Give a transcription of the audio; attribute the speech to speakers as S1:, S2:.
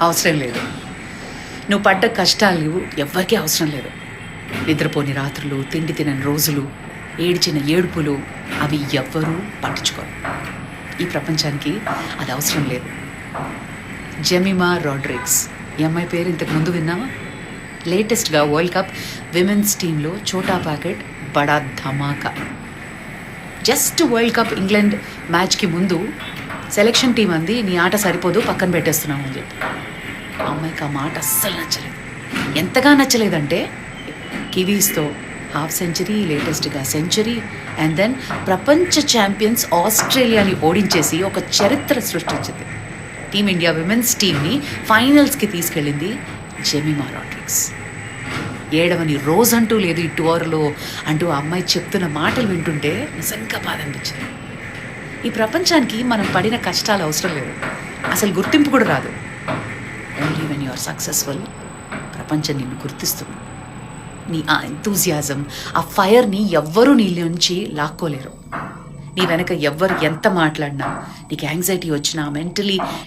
S1: అవసరం లేదు. నువ్వు పడ్డ కష్టాలు ఎవ్వరికీ అవసరం లేదు. నిద్రపోని రాత్రులు, తిండి తినని రోజులు, ఏడ్చిన ఏడుపులు అవి ఎవ్వరూ పట్టించుకోరు. ఈ ప్రపంచానికి అది అవసరం లేదు. జెమిమా రోడ్రిగ్స్, ఈ అమ్మాయి పేరు ఇంతకు ముందు విన్నావా? లేటెస్ట్గా వరల్డ్ కప్ విమెన్స్ టీంలో చోటా ప్యాకెట్ బడా ధమాకా. జస్ట్ వరల్డ్ కప్ ఇంగ్లాండ్ మ్యాచ్కి ముందు సెలెక్షన్ టీం అంది, నీ ఆట సరిపోదు, పక్కన పెట్టేస్తున్నావు అని చెప్పి. ఆ అమ్మాయికి ఆ మాట అస్సలు నచ్చలేదు. ఎంతగా నచ్చలేదంటే కివీస్తో హాఫ్ సెంచరీ, లేటెస్ట్గా సెంచరీ, అండ్ దెన్ ప్రపంచ ఛాంపియన్స్ ఆస్ట్రేలియాని ఓడించేసి ఒక చరిత్ర సృష్టించింది. టీమిండియా విమెన్స్ టీంని ఫైనల్స్కి తీసుకెళ్ళింది జెమిమా రోడ్రిగ్స్. ఏడవని రోజంటూ లేదు ఈ టూర్లో అంటూ ఆ అమ్మాయి చెప్తున్న మాటలు వింటుంటే నిజంగా బాధ అనిపించింది. ఈ ప్రపంచానికి మనం పడిన కష్టాలు అవసరం లేదు, అసలు గుర్తింపు కూడా రాదు. Only when you are successful ప్రపంచం నిన్ను గుర్తిస్తుంది. నీ ఆ ఎంతూజియాజం, ఆ ఫైర్ని ఎవ్వరూ నీ నుంచి లాక్కోలేరు. నీ వెనక ఎవ్వరు ఎంత మాట్లాడినా, నీకు యాంగ్జైటీ వచ్చినా, మెంటలీ